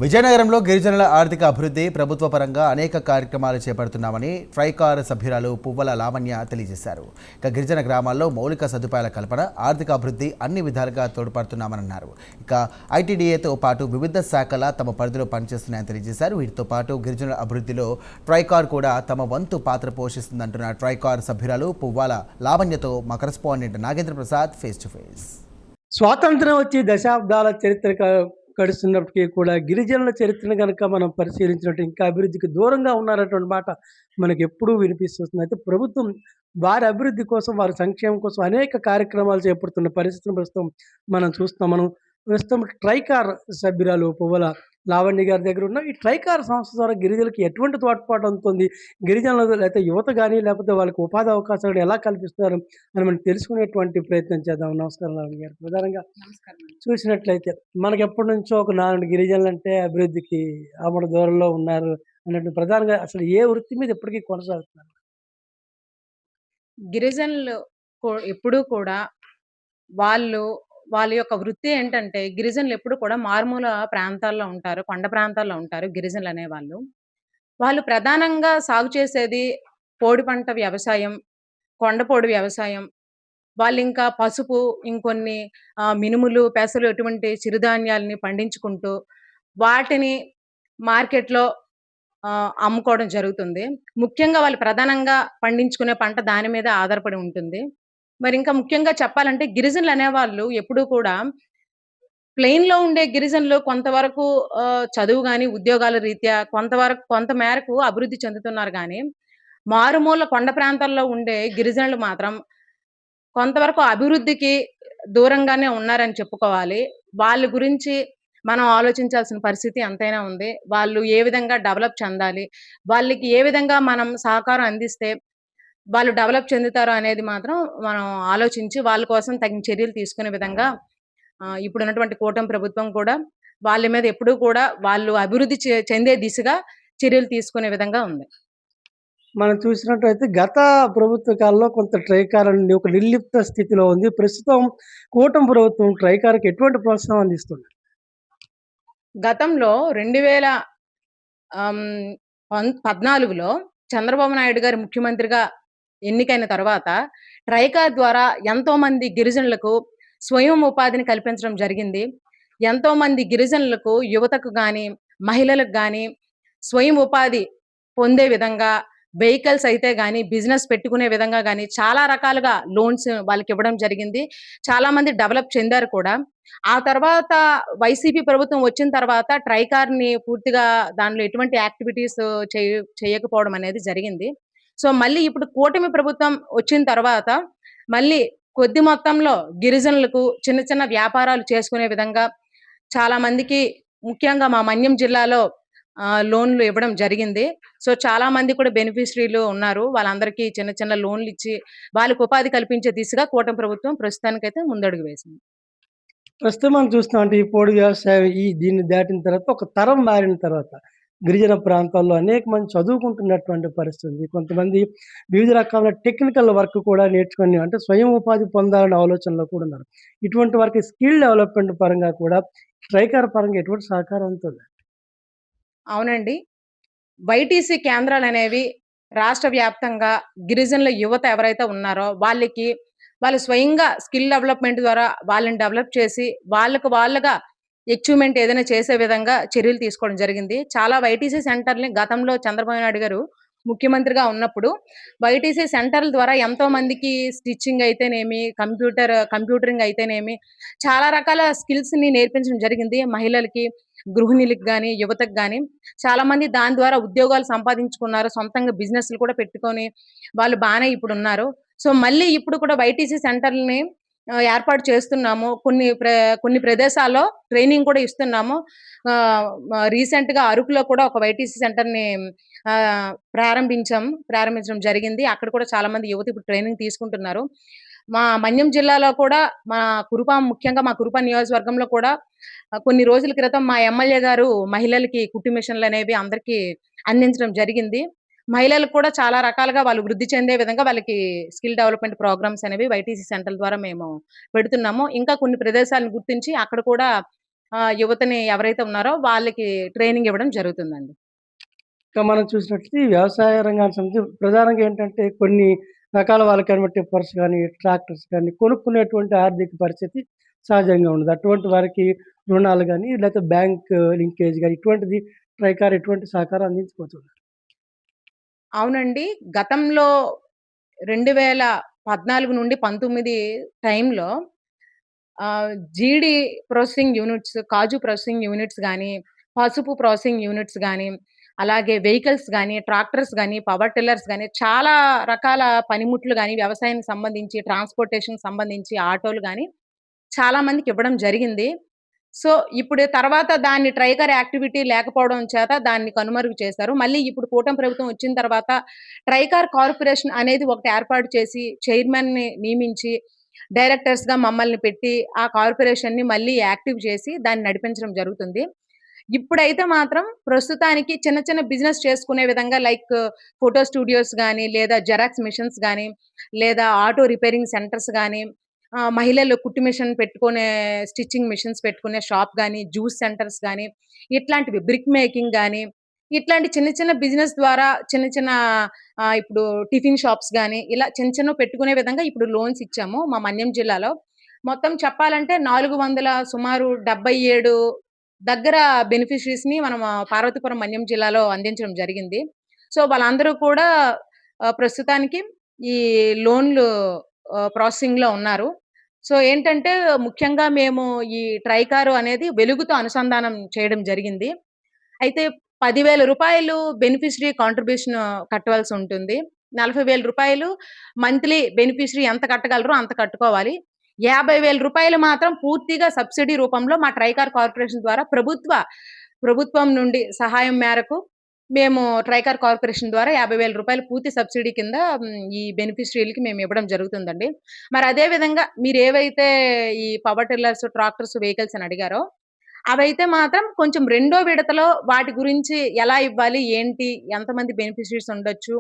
విజయనగరంలో గిరిజనుల ఆర్థిక అభివృద్ధి ప్రభుత్వ పరంగా అనేక కార్యక్రమాలు చేపడుతున్నామని ట్రైకార్ సభ్యురాలు పువ్వల లావణ్య తెలియజేశారు. ఇక గిరిజన గ్రామాల్లో మౌలిక సదుపాయాల కల్పన, ఆర్థిక అభివృద్ధి అన్ని విధాలుగా తోడ్పడుతున్నామన్నారు. ఇక ఐటీడీఏతో పాటు వివిధ శాఖల తమ పరిధిలో పనిచేస్తున్నాయని తెలియజేశారు. వీటితో పాటు గిరిజనుల అభివృద్ధిలో ట్రైకార్ కూడా తమ వంతు పాత్ర పోషిస్తుందంటున్న ట్రైకార్ సభ్యురాలు పువ్వల లావణ్యతో మా correspondent Nagendra Prasad face to face. స్వాతంత్రం వచ్చి దశాబ్దాల చరిత్ర గడుస్తున్నప్పటికీ కూడా గిరిజనుల చరిత్రను కనుక మనం పరిశీలించినట్టు ఇంకా అభివృద్ధికి దూరంగా ఉన్నారటువంటి మాట మనకు ఎప్పుడూ వినిపిస్తుంది. అయితే ప్రభుత్వం వారి అభివృద్ధి కోసం, వారి సంక్షేమం కోసం అనేక కార్యక్రమాలు చేపడుతున్న పరిస్థితిని ప్రస్తుతం మనం చూస్తాం. మనం ప్రస్తుతం ట్రైకార్ సభ్యురాలు పువ్వల లావణ్య గారి దగ్గర ఉన్న ఈ ట్రైకార్ సంస్థ ద్వారా గిరిజనులకి ఎటువంటి తోడ్పాటు అందుతుంది, గిరిజనులు లేకపోతే యువత కానీ లేకపోతే వాళ్ళకి ఉపాధి అవకాశాలు ఎలా కల్పిస్తున్నారు అని మనం తెలుసుకునేటువంటి ప్రయత్నం చేద్దాం. నమస్కారం లావణ్య గారు. ప్రధానంగా చూసినట్లయితే మనకి ఎప్పటి నుంచో ఒక 4 గిరిజనులు అంటే అభివృద్ధికి ఆమడ దూరంలో ఉన్నారు అన్నట్టు ప్రధానంగా అసలు ఏ వృత్తి మీద ఎప్పటికీ కొనసాగుతున్నారు? గిరిజనులు ఎప్పుడూ కూడా వాళ్ళు వాళ్ళ యొక్క వృత్తి ఏంటంటే, గిరిజనులు ఎప్పుడు కూడా మారుమూల ప్రాంతాల్లో ఉంటారు. కొండ ప్రాంతాల్లో ఉంటారు గిరిజనులు అనేవాళ్ళు. వాళ్ళు ప్రధానంగా సాగు చేసేది పోడి పంట వ్యవసాయం, కొండపోడు వ్యవసాయం. వాళ్ళింకా పసుపు, ఇంకొన్ని మినుములు, పెసలు ఇటువంటి చిరుధాన్యాలని పండించుకుంటూ, వాటిని మార్కెట్‌లో అమ్ముకోవడం జరుగుతుంది. ముఖ్యంగా వాళ్ళు ప్రధానంగా పండించుకునే పంట దాని మీద ఆధారపడి ఉంటుంది. మరి ఇంకా ముఖ్యంగా చెప్పాలంటే గిరిజనులనేవాళ్ళు ఎప్పుడూ కూడా ప్లెయిన్‌లో ఉండే గిరిజనులు కొంతవరకు చదువు గాని, ఉద్యోగాల రీత్యా కొంత మేరకు అభివృద్ధి చెందుతున్నారు గానీ, మారుమూల కొండ ప్రాంతాల్లో ఉండే గిరిజనులు మాత్రం కొంతవరకు అభివృద్ధికి దూరంగానే ఉన్నారని చెప్పుకోవాలి. వాళ్ళ గురించి మనం ఆలోచించాల్సిన పరిస్థితి ఎంతైనా ఉంది. వాళ్ళు ఏ విధంగా డెవలప్ చెందాలి, వాళ్ళకి ఏ విధంగా మనం సహకారం అందిస్తే వాళ్ళు డెవలప్ చెందుతారు అనేది మాత్రం మనం ఆలోచించి వాళ్ళ కోసం తగిన చర్యలు తీసుకునే విధంగా ఇప్పుడున్నటువంటి కూటమి ప్రభుత్వం కూడా వాళ్ళ మీద ఎప్పుడూ కూడా వాళ్ళు అభివృద్ధి చెందే దిశగా చర్యలు తీసుకునే విధంగా ఉంది. మనం చూసినట్టయితే గత ప్రభుత్వ కాలంలో కొంత ట్రైకార్ అనేది ఒక నిర్లిప్త స్థితిలో ఉంది. ప్రస్తుతం కూటమి ప్రభుత్వం ట్రైకార్‌కి ఎటువంటి ప్రోత్సాహం అందిస్తుంది? గతంలో 2000 ఆహ్, 14లో చంద్రబాబు నాయుడు గారు ముఖ్యమంత్రిగా ఎన్నికైన తర్వాత ట్రైకార్ ద్వారా ఎంతోమంది గిరిజనులకు స్వయం ఉపాధిని కల్పించడం జరిగింది. ఎంతోమంది గిరిజనులకు, యువతకు గాని, మహిళలకు గాని స్వయం ఉపాధి పొందే విధంగా వెహికల్స్ అయితే గాని, బిజినెస్ పెట్టుకునే విధంగా గాని చాలా రకాలుగా లోన్స్ వాళ్ళకివ్వడం జరిగింది. చాలామంది డెవలప్ చెందారు కూడా. ఆ తర్వాత వైసీపీ ప్రభుత్వం వచ్చిన తర్వాత ట్రైకార్‌ని పూర్తిగా దానిలో ఎటువంటి యాక్టివిటీస్ చేయకపోవడం అనేది జరిగింది. సో, మళ్ళీ ఇప్పుడు కూటమి ప్రభుత్వం వచ్చిన తర్వాత మళ్ళీ కొద్ది మొత్తంలో గిరిజనులకు చిన్న చిన్న వ్యాపారాలు చేసుకునే విధంగా చాలా మందికి ముఖ్యంగా మా మన్యం జిల్లాలో లోన్‌లు ఇవ్వడం జరిగింది. సో, చాలా మంది కూడా బెనిఫిషరీలు ఉన్నారు. వాళ్ళందరికీ చిన్న చిన్న లోన్‌లిచ్చి వాళ్ళకి ఉపాధి కల్పించే దిశగా కూటమి ప్రభుత్వం ప్రస్తుతానికైతే ముందడుగు వేసింది. ప్రస్తుతం మనం చూస్తున్నాం అంటే ఈ పోడు వ్యవసాయం దీన్ని దాటిన తర్వాత ఒక తరం మారిన తర్వాత గిరిజన ప్రాంతాల్లో అనేక మంది చదువుకుంటున్నటువంటి పరిస్థితి ఉంది. కొంతమంది వివిధ రకాల టెక్నికల్ వర్క్ కూడా నేర్చుకొని అంటే స్వయం ఉపాధి పొందాలనే ఆలోచనలో కూడా ఉన్నారు. ఇటువంటి వారికి స్కిల్ డెవలప్‌మెంట్ పరంగా కూడా ట్రైకార్ పరంగా ఎటువంటి సహకారం ఉంటుంది? అవునండి. వైటీసీ కేంద్రాలనేవి రాష్ట్ర వ్యాప్తంగా గిరిజనుల యువత ఎవరైతే ఉన్నారో వాళ్ళు స్వయంగా స్కిల్ డెవలప్‌మెంట్ ద్వారా వాళ్ళని డెవలప్ చేసి వాళ్ళుగా అచీవ్‌మెంట్ ఏదైనా చేసే విధంగా చర్యలు తీసుకోవడం జరిగింది. చాలా వైటీసీ సెంటర్‌ని గతంలో చంద్రబాబు నాయుడు గారు ముఖ్యమంత్రిగా ఉన్నప్పుడు వైటీసీ సెంటర్‌ల ద్వారా ఎంతో మందికి స్టిచ్చింగ్ అయితేనేమి, కంప్యూటరింగ్ అయితేనేమి చాలా రకాల స్కిల్స్‌ని నేర్పించడం జరిగింది. మహిళలకి, గృహిణులకి గాని, యువతకు గాని చాలామంది దాని ద్వారా ఉద్యోగాలు సంపాదించుకున్నారు. సొంతంగా బిజినెస్‌లు కూడా పెట్టుకొని వాళ్ళు బానే ఇప్పుడున్నారు. సో, మళ్ళీ ఇప్పుడు కూడా వైటీసీ సెంటర్‌లని ఏర్పాటు చేస్తున్నాము. కొన్ని ప్రదేశాల్లో ట్రైనింగ్ కూడా ఇస్తున్నాము. రీసెంట్‌గా అరకులో కూడా ఒక వైటీసీ సెంటర్‌ని ప్రారంభించడం జరిగింది. అక్కడ కూడా చాలా మంది యువత ఇప్పుడు ట్రైనింగ్ తీసుకుంటున్నారు. మా మన్యం జిల్లాలో కూడా ముఖ్యంగా మా కురుపాం నియోజకవర్గంలో కూడా కొన్ని రోజుల క్రితం మా ఎమ్మెల్యే గారు మహిళలకి కుట్టు మిషన్‌లనేవి అందరికీ అందించడం జరిగింది. మహిళలకు కూడా చాలా రకాలుగా వాళ్ళు వృద్ధి చెందే విధంగా వాళ్ళకి స్కిల్ డెవలప్‌మెంట్ ప్రోగ్రామ్స్ అనేవి వైటీసీ సెంటర్‌ల ద్వారా మేము పెడుతున్నాము. ఇంకా కొన్ని ప్రదేశాలను గుర్తించి అక్కడ కూడా యువతని ఎవరైతే ఉన్నారో వాళ్ళకి ట్రైనింగ్ ఇవ్వడం జరుగుతుందండి. ఇంకా మనం చూసినట్లయితే ఈ వ్యవసాయ రంగానికి సంబంధించి ప్రధానంగా ఏంటంటే కొన్ని రకాల వాళ్ళకనబట్టి టిప్పర్స్ గానీ, ట్రాక్టర్స్ గానీ కొనుక్కునేటువంటి ఆర్థిక పరిస్థితి సహజంగా ఉండదు. అటువంటి వారికి రుణాలు గానీ, లేతే బ్యాంక్ లింకేజ్ గానీ ఇటువంటిది ట్రైకార్ ఎటువంటి సహకారం అందించబోతుంది? అవునండి. గతంలో 2014 నుండి 19 టైంలో జీడీ ప్రాసెసింగ్ యూనిట్స్, కాజు ప్రాసెసింగ్ యూనిట్స్ గానీ, పసుపు ప్రాసెసింగ్ యూనిట్స్ గానీ, అలాగే వెహికల్స్ గానీ, ట్రాక్టర్స్ గానీ, పవర్ టిల్లర్స్ గానీ, చాలా రకాల పనిముట్లు గానీ, వ్యవసాయానికి సంబంధించి, ట్రాన్స్‌పోర్టేషన్‌కి సంబంధించి ఆటోలు గానీ, చాలా మందికివ్వడం జరిగింది. సో, ఇప్పుడు తర్వాత దాన్ని ట్రైకర్ యాక్టివిటీ లేకపోవడం చేత దాన్ని కనుమరుగు చేశారు. మళ్ళీ ఇప్పుడు కూటమి ప్రభుత్వం వచ్చిన తర్వాత ట్రైకార్ కార్పొరేషన్ అనేది ఒకటి ఏర్పాటు చేసి, చైర్మన్‌ని నియమించి, డైరెక్టర్స్‌గా మమ్మల్ని పెట్టి, ఆ కార్పొరేషన్‌ని మళ్ళీ యాక్టివ్ చేసి దాన్ని నడిపించడం జరుగుతుంది. ఇప్పుడైతే మాత్రం ప్రస్తుతానికి చిన్న చిన్న బిజినెస్ చేసుకునే విధంగా లైక్ ఫోటో స్టూడియోస్ గానీ, లేదా జెరాక్స్ మిషన్స్ గానీ, లేదా ఆటో రిపేరింగ్ సెంటర్స్ గానీ, మహిళలు కుట్టు మిషన్ పెట్టుకునే స్టిచ్చింగ్ మిషన్స్ పెట్టుకునే షాప్ గానీ, జ్యూస్ సెంటర్స్ గానీ, ఇట్లాంటివి బ్రిక్ మేకింగ్ గానీ, ఇట్లాంటి చిన్న చిన్న బిజినెస్ ద్వారా చిన్న చిన్న ఇప్పుడు టిఫిన్ షాప్స్ గానీ, ఇలా చిన్న చిన్నవి పెట్టుకునే విధంగా ఇప్పుడు లోన్స్ ఇచ్చాము మా మన్యం జిల్లాలో. మొత్తం చెప్పాలంటే 400 సుమారు 77 దగ్గర బెనిఫిషరీస్‌ని మనం పార్వతీపురం మన్యం జిల్లాలో అందించడం జరిగింది. సో, వాళ్ళందరూ కూడా ప్రస్తుతానికి ఈ లోన్‌లు ప్రాసెసింగ్‌లో ఉన్నారు. సో, ఏంటంటే ముఖ్యంగా మేము ఈ ట్రైకారు అనేది వెలుగుతో అనుసంధానం చేయడం జరిగింది. అయితే రూ. 10,000 బెనిఫిషరీ కాంట్రిబ్యూషన్ కట్టవలసుంటుంది. రూ. 40,000 మంత్లీ బెనిఫిషరీ ఎంత కట్టగలరో అంత కట్టుకోవాలి. రూ. 50,000 మాత్రం పూర్తిగా సబ్సిడీ రూపంలో మా ట్రైకార్ కార్పొరేషన్ ద్వారా ప్రభుత్వం నుండి సహాయం మేరకు మేము ట్రైకార్ కార్పొరేషన్ ద్వారా రూ. 50,000 పూర్తి సబ్సిడీ కింద ఈ బెనిఫిషరీలకి మేము ఇవ్వడం జరుగుతుందండి. మరి అదే విధంగా మీరేవైతే ఈ పవర్ టిల్లర్స్, ట్రాక్టర్స్, వెహికల్స్ అని అడిగారో అవైతే మాత్రం కొంచెం రెండో విడతలో వాటి గురించి ఎలా ఇవ్వాలి? ఏంటి? ఎంతమంది బెనిఫిషరీస్ ఉండొచ్చు?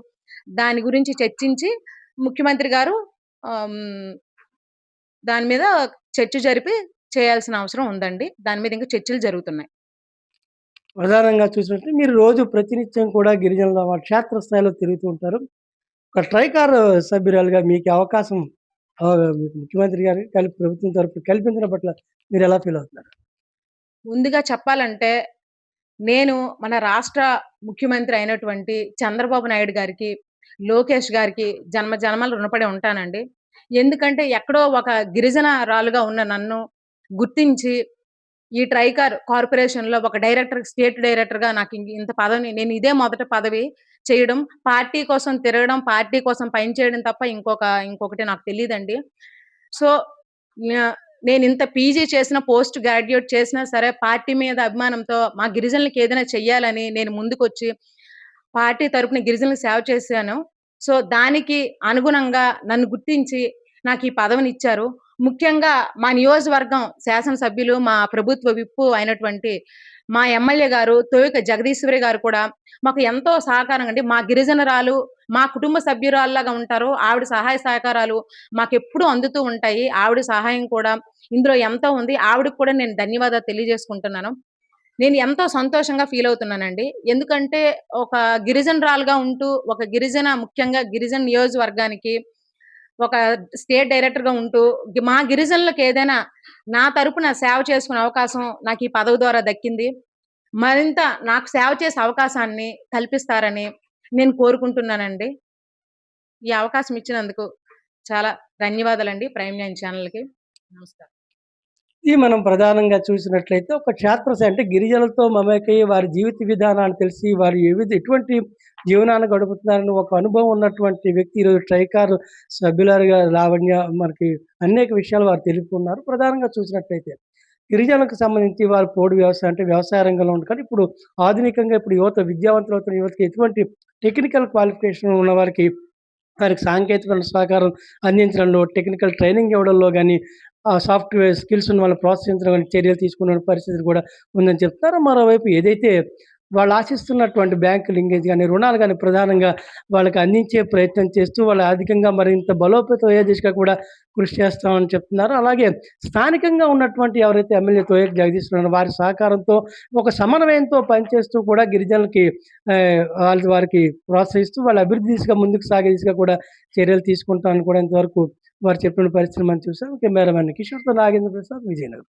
దాని గురించి చర్చించి ముఖ్యమంత్రి గారు ఆహ్, హ్మ్, దాని మీద చర్చ జరిపి చేయాల్సిన అవసరం ఉందండి. దాని మీద ఇంకా చర్చలు జరుగుతున్నాయి. ప్రధానంగా చూసినట్లయితే మీరు రోజు ప్రతినిత్యం కూడా గిరిజనుల వాళ్ళ క్షేత్రస్థాయిలో తిరుగుతూ ఉంటారు. ఒక ట్రైకార్ సభ్యురాలుగా మీకు అవకాశం మీకు ముఖ్యమంత్రి గారు ప్రభుత్వం తరపున కల్పించడం పట్ల మీరెలా ఫీల్ అవుతున్నారు? ముందుగా చెప్పాలంటే నేను మన రాష్ట్ర ముఖ్యమంత్రి అయినటువంటి చంద్రబాబు నాయుడు గారికి, లోకేష్ గారికి జన్మజన్మలు రుణపడి ఉంటానండి. ఎందుకంటే ఎక్కడో ఒక గిరిజనరాలుగా ఉన్న నన్ను గుర్తించి ఈ ట్రైకార్ కార్పొరేషన్‌లో ఒక స్టేట్ డైరెక్టర్‌గా నాకు ఇంత పదవిని నేను ఇదే మొదటి పదవి చేయడం, పార్టీ కోసం తిరగడం, పార్టీ కోసం పని చేయడం తప్ప ఇంకొకటి నాకు తెలీదండి. సో, న్య నేనింత పీజీ చేసిన, పోస్ట్ గ్రాడ్యుయేట్ చేసినా సరే పార్టీ మీద అభిమానంతో మా గిరిజనులకి ఏదైనా చెయ్యాలని నేను ముందుకొచ్చి పార్టీ తరపున గిరిజనులకు సేవ చేశాను. సో, దానికి అనుగుణంగా నన్ను గుర్తించి నాకీ పదవినిచ్చారు. ముఖ్యంగా మా నియోజకవర్గం శాసనసభ్యులు, మా ప్రభుత్వ విప్పు అయినటువంటి మా ఎమ్మెల్యే గారు తోయక జగదీశ్వరి గారు కూడా మాకు ఎంతో సహకారంగా అంటే మా గిరిజనురాలు, మా కుటుంబ సభ్యురాల్లాగా ఉంటారు. ఆవిడ సహాయ సహకారాలు మాకెప్పుడూ అందుతూ ఉంటాయి. ఆవిడ సహాయం కూడా ఇందులో ఎంతో ఉంది. ఆవిడకి కూడా నేను ధన్యవాదాలు తెలియజేసుకుంటున్నాను. నేను ఎంతో సంతోషంగా ఫీల్ అవుతున్నానండి. ఎందుకంటే ఒక గిరిజనురాలుగా ఉంటూ, ముఖ్యంగా గిరిజన నియోజకవర్గానికి ఒక స్టేట్ డైరెక్టర్‌గా ఉంటూ, మా గిరిజనులకు ఏదైనా నా తరపున సేవ చేసుకునే అవకాశం నాకు ఈ పదవి ద్వారా దక్కింది. మరింత నాకు సేవ చేసే అవకాశాన్ని కల్పిస్తారని నేను కోరుకుంటున్నానండి. ఈ అవకాశం ఇచ్చినందుకు చాలా ధన్యవాదాలండి ప్రైమ్ నైన్ ఛానల్‌కి. నమస్కారం. ఇది మనం ప్రధానంగా చూసినట్లయితే ఒక క్షేత్రస్థాయి అంటే గిరిజనులతో మమేకయ్యి వారి జీవిత విధానాన్ని తెలిసి వారు ఎటువంటి జీవనాన్ని గడుపుతున్నారని ఒక అనుభవం ఉన్నటువంటి వ్యక్తి ఈరోజు ట్రైకార్ సభ్యులుగా లావణ్య మనకి అనేక విషయాలు వారు తెలుపుకున్నారు. ప్రధానంగా చూసినట్లయితే గిరిజనులకు సంబంధించి వారు పోడు వ్యవసాయం అంటే వ్యవసాయ రంగంలో ఉంది. కానీ ఇప్పుడు ఆధునికంగా ఇప్పుడు విద్యావంతులవుతున్న యువతకి ఎటువంటి టెక్నికల్ క్వాలిఫికేషన్ ఉన్న వారికి సాంకేతిక సహకారం అందించడంలో, టెక్నికల్ ట్రైనింగ్ ఇవ్వడంలో గాని, సాఫ్ట్‌వేర్ స్కిల్స్ ఉన్న వాళ్ళని ప్రోత్సహించడం గాని చర్యలు తీసుకున్న పరిస్థితి కూడా ఉందని చెప్తున్నారు. మరోవైపు ఏదైతే వాళ్ళు ఆశిస్తున్నటువంటి బ్యాంక్ లింకేజ్ గాని, రుణాలు గాని ప్రధానంగా వాళ్ళకి అందించే ప్రయత్నం చేస్తూ, వాళ్ళు ఆర్థికంగా మరింత బలోపేతం అయ్యే దిశగా కూడా కృషి చేస్తామని చెప్తున్నారు. అలాగే స్థానికంగా ఉన్నటువంటి ఎవరైతే ఎమ్మెల్యే తోయక్ జగదీష్ ఉన్నారో వారి సహకారంతో ఒక సమన్వయంతో పనిచేస్తూ కూడా గిరిజనులకి వారికి ప్రోత్సహిస్తూ వాళ్ళ అభివృద్ధి దిశగా ముందుకు సాగే దిశగా కూడా చర్యలు తీసుకుంటామని కూడా ఇంతవరకు వారు చెప్పిన పరిస్థితిని మనం చూసాం. కెమెరామెన్ కిషోర్‌తో నాగేంద్ర ప్రసాద్, విజయనగరం.